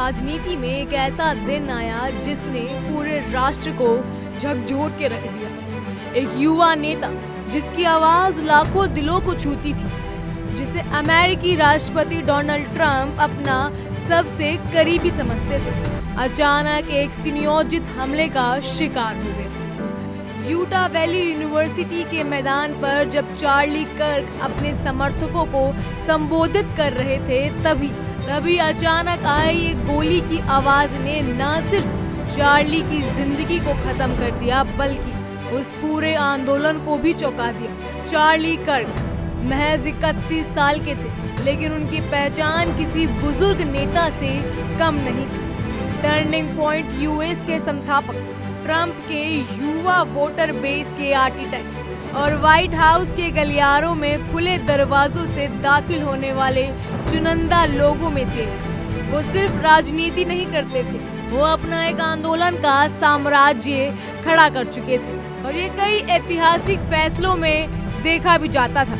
राजनीति में एक ऐसा दिन आया जिसने पूरे राष्ट्र को झकझोर के रख दिया। एक युवा नेता जिसकी आवाज लाखों दिलों को छूती थी, जिसे अमेरिकी राष्ट्रपति डोनाल्ड ट्रंप अपना सबसे करीबी समझते थे, अचानक एक सुनियोजित हमले का शिकार हो गए। यूटा वैली यूनिवर्सिटी के मैदान पर जब चार्ली कर्क अपने समर्थकों को संबोधित कर रहे थे, तभी अचानक आई एक गोली की आवाज ने न सिर्फ चार्ली की जिंदगी को खत्म कर दिया, बल्कि उस पूरे आंदोलन को भी चौंका दिया। चार्ली कर्क महज 31 साल के थे, लेकिन उनकी पहचान किसी बुजुर्ग नेता से कम नहीं थी। टर्निंग पॉइंट यूएस के संस्थापक, ट्रंप के युवा वोटर बेस के आर्किटेक्ट और व्हाइट हाउस के गलियारों में खुले दरवाजों से दाखिल होने वाले चुनिंदा लोगों में से एक। वो सिर्फ राजनीति नहीं करते थे, वो अपना एक आंदोलन का साम्राज्य खड़ा कर चुके थे और ये कई ऐतिहासिक फैसलों में देखा भी जाता था।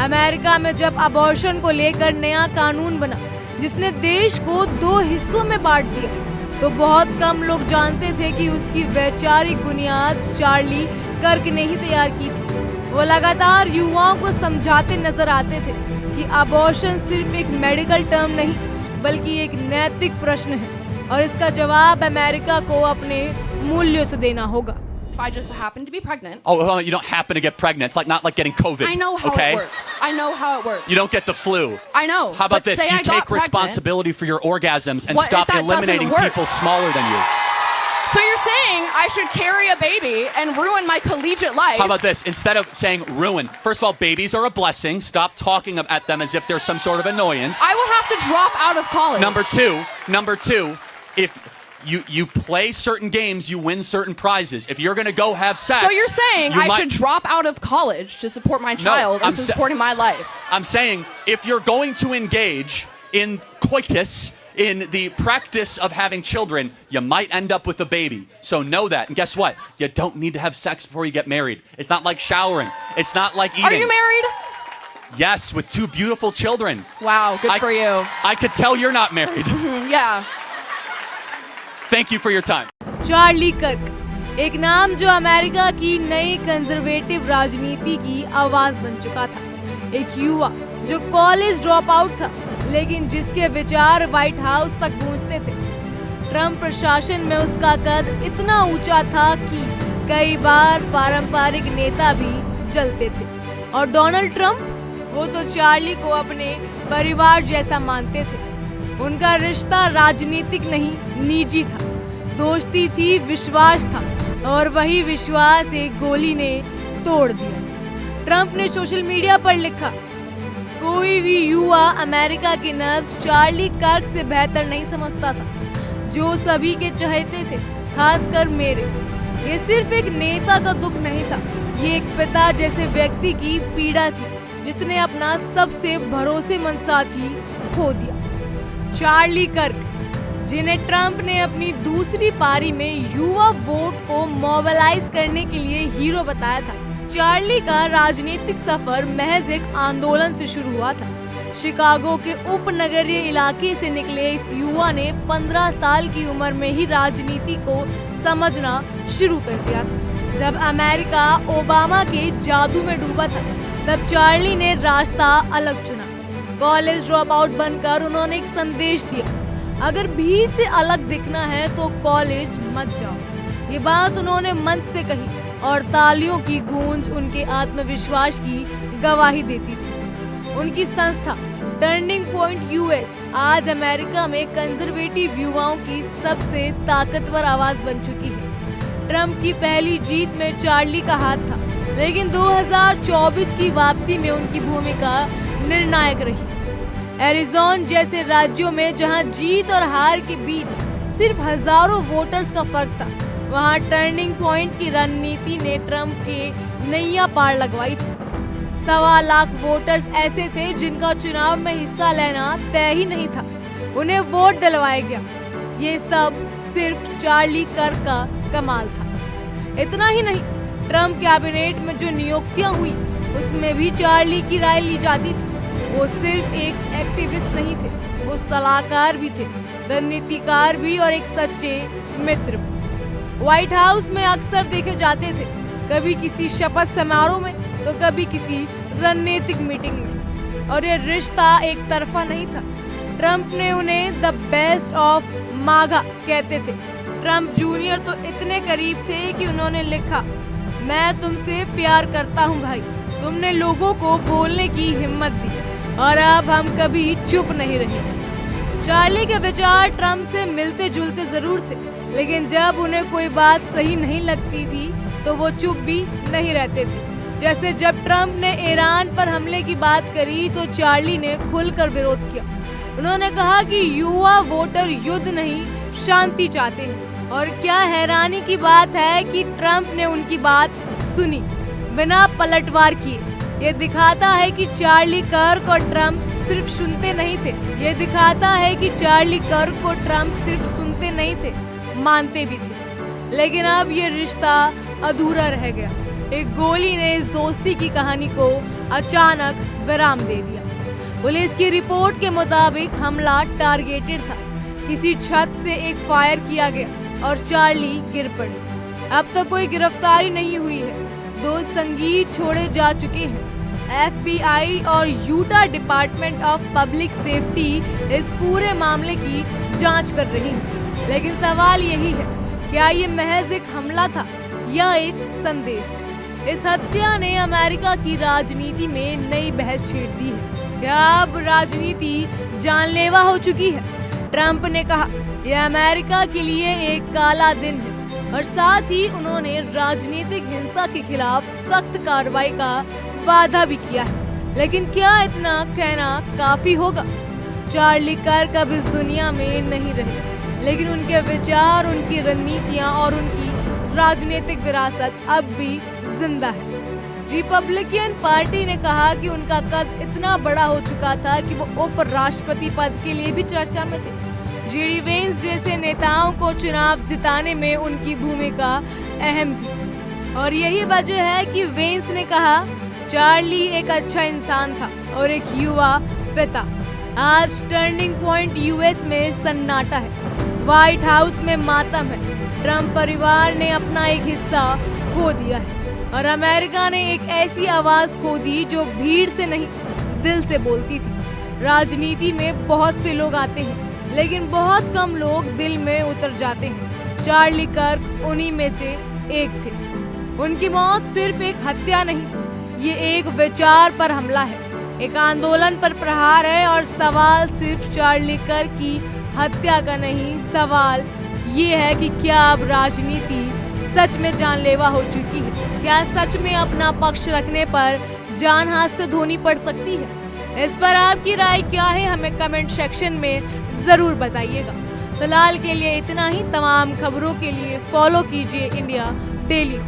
अमेरिका में जब अबॉर्शन को लेकर नया कानून बना जिसने देश को 2 हिस्सों में बांट दिया, तो बहुत कम लोग जानते थे कि उसकी वैचारिक बुनियाद चार्ली कर्क ने ही तैयार की थी। वो लगातार युवाओं को समझाते नजर आते थे कि अबॉर्शन सिर्फ एक मेडिकल टर्म नहीं, बल्कि एक नैतिक प्रश्न है और इसका जवाब अमेरिका को अपने मूल्यों से देना होगा। If I just happen to be pregnant. Oh, you don't happen to get pregnant. It's not like getting COVID. I know how okay? it works. I know how it works. You don't get the flu. I know. How about but this? say You I got take pregnant. responsibility for your orgasms and What if stop that eliminating doesn't work? people smaller than you. So you're saying I should carry a baby and ruin my collegiate life? How about this? Instead of saying ruin, first of all, babies are a blessing. Stop talking at them as if they're some sort of annoyance. I will have to drop out of college. Number two, if you play certain games, you win certain prizes. If you're going to go have sex, So you're saying I should drop out of college to support my child I'm instead of supporting my life? I'm saying if you're going to engage in coitus, in the practice of having children, you might end up with a baby. So know that. And guess what? You don't need to have sex before you get married. It's not like showering. It's not like eating. Are you married? Yes, with 2 beautiful children. Wow, good for you. I could tell you're not married. Yeah. Thank you for your time. Charlie कर्क, एक नाम जो America की नई conservative राजनीति की आवाज बन चुका था। एक युवा जो कॉलेज ड्रॉप आउट था, लेकिन जिसके विचार व्हाइट हाउस तक गूंजते थे। ट्रंप प्रशासन में उसका कद इतना ऊंचा था कि कई बार पारंपरिक नेता भी जलते थे। और डोनाल्ड ट्रंप, वो तो चार्ली को अपने परिवार जैसा मानते थे। उनका रिश्ता राजनीतिक नहीं, निजी था। दोस्ती थी, विश्वास था, और वही विश्वास एक गोली ने तोड़ दिया। ट्रंप ने सोशल मीडिया पर लिखा, कोई भी युवा अमेरिका के नब्ज चार्ली कर्क से बेहतर नहीं समझता था, जो सभी के चहेते थे, खासकर मेरे। ये सिर्फ एक नेता का दुख नहीं था, ये एक पिता जैसे व्यक्ति की पीड़ा थी, जिसने अपना सबसे भरोसेमंद साथी खो दिया। चार्ली कर्क, जिन्हें ट्रंप ने अपनी दूसरी पारी में युवा वोट को मोबिलाइज करने के लिए हीरो बताया था। चार्ली का राजनीतिक सफर महज एक आंदोलन से शुरू हुआ था। शिकागो के उपनगरीय इलाके से निकले इस युवा ने 15 साल की उम्र में ही राजनीति को समझना शुरू कर दिया था। जब अमेरिका ओबामा के जादू में डूबा था, तब चार्ली ने रास्ता अलग चुना। कॉलेज ड्रॉप आउट बनकर उन्होंने एक संदेश दिया, अगर भीड़ से अलग दिखना है तो कॉलेज मत जाओ। ये बात उन्होंने मंच से कही और तालियों की गूंज उनके आत्मविश्वास की गवाही देती थी। उनकी संस्था टर्निंग पॉइंट यूएस आज अमेरिका में कंजर्वेटिव युवाओं की सबसे ताकतवर आवाज बन चुकी है। ट्रंप की पहली जीत में चार्ली का हाथ था, लेकिन 2024 की वापसी में उनकी भूमिका निर्णायक रही। एरिज़ोना जैसे राज्यों में जहां जीत और हार के बीच सिर्फ हजारों वोटर्स का फर्क था, वहां टर्निंग पॉइंट की रणनीति ने ट्रंप के नैया पार लगवाई थी। 1.25 लाख वोटर्स ऐसे थे जिनका चुनाव में हिस्सा लेना तय ही नहीं था, उन्हें वोट दिलवाया गया। ये सब सिर्फ चार्ली कर्क का कमाल था। इतना ही नहीं, ट्रंप कैबिनेट में जो नियुक्तियां हुई उसमें भी चार्ली की राय ली जाती थी। वो सिर्फ एक एक्टिविस्ट नहीं थे, वो सलाहकार भी थे, रणनीतिकार भी और एक सच्चे मित्र भी। व्हाइट हाउस में अक्सर देखे जाते थे, कभी किसी शपथ समारोह में तो कभी किसी रणनीतिक मीटिंग में, और ये रिश्ता एक तरफा नहीं था। ट्रंप ने उन्हें द बेस्ट ऑफ मागा कहते थे। ट्रंप जूनियर तो इतने करीब थे कि उन्होंने लिखा, मैं तुमसे प्यार करता हूं भाई, तुमने लोगों को बोलने की हिम्मत दी और अब हम कभी चुप नहीं रहे। चार्ली के विचार ट्रंप से मिलते जुलते जरूर थे, लेकिन जब उन्हें कोई बात सही नहीं लगती थी तो वो चुप भी नहीं रहते थे। जैसे जब ट्रंप ने ईरान पर हमले की बात करी तो चार्ली ने खुलकर विरोध किया। उन्होंने कहा कि युवा वोटर युद्ध नहीं, शांति चाहते हैं। और क्या हैरानी की बात है कि ट्रंप ने उनकी बात सुनी बिना पलटवार किए। ये दिखाता है कि चार्ली कर्क और ट्रंप सिर्फ सुनते नहीं थे। ये दिखाता है कि चार्ली कर्क और ट्रंप सिर्फ सुनते नहीं थे, मानते भी थे। लेकिन अब ये रिश्ता अधूरा रह गया। एक गोली ने इस दोस्ती की कहानी को अचानक विराम दे दिया। पुलिस की रिपोर्ट के मुताबिक हमला टारगेटेड था। किसी छत से एक फायर किया गया और चार्ली गिर पड़े। अब तक कोई गिरफ्तारी नहीं हुई है। 2 संगीत छोड़े जा चुके हैं। FBI और Utah department of public safety इस पूरे मामले की जांच कर रही है। लेकिन सवाल यही है, क्या ये महज एक हमला था या एक संदेश? इस हत्या ने अमेरिका की राजनीति में नई बहस छेड़ दी है। क्या अब राजनीति जानलेवा हो चुकी है? ट्रंप ने कहा यह अमेरिका के लिए एक काला दिन है और साथ ही उन्होंने राजनीतिक हिंसा के खिलाफ सख्त कार्रवाई का वादा भी किया है। लेकिन क्या इतना कहना काफी होगा? चार्ली कर्क अब इस दुनिया में नहीं रहे, लेकिन उनके विचार, उनकी रणनीतियां और उनकी राजनीतिक विरासत अब भी जिंदा है। रिपब्लिकन पार्टी ने कहा कि उनका कद इतना बड़ा हो चुका था कि वो उपराष्ट्रपति पद के लिए भी चर्चा में थे। जेडी वेंस जैसे नेताओं को चुनाव जिताने में उनकी भूमिका अहम थी और यही वजह है कि वेंस ने कहा चार्ली एक अच्छा इंसान था और एक युवा पिता। आज टर्निंग पॉइंट यूएस में सन्नाटा है। व्हाइट हाउस में मातम है। ट्रंप परिवार ने अपना एक हिस्सा खो दिया है और अमेरिका ने एक ऐसी आवाज खो दी जो भीड़ से नहीं, दिल से बोलती थी। राजनीति में बहुत से लोग आते हैं, लेकिन बहुत कम लोग दिल में उतर जाते हैं। चार्ली कर्क उन्हीं में से एक थे। उनकी मौत सिर्फ एक हत्या नहीं, ये एक विचार पर हमला है, एक आंदोलन पर प्रहार है। और सवाल सिर्फ चार्ली कर्क की हत्या का नहीं, सवाल ये है कि क्या अब राजनीति सच में जानलेवा हो चुकी है? क्या सच में अपना पक्ष रखने पर जान हाथ से धोनी पड़ सकती है? इस पर आपकी राय क्या है? हमें कमेंट सेक्शन में जरूर बताइएगा। फिलहाल के लिए इतना ही। तमाम खबरों के लिए फॉलो कीजिए इंडिया डेली।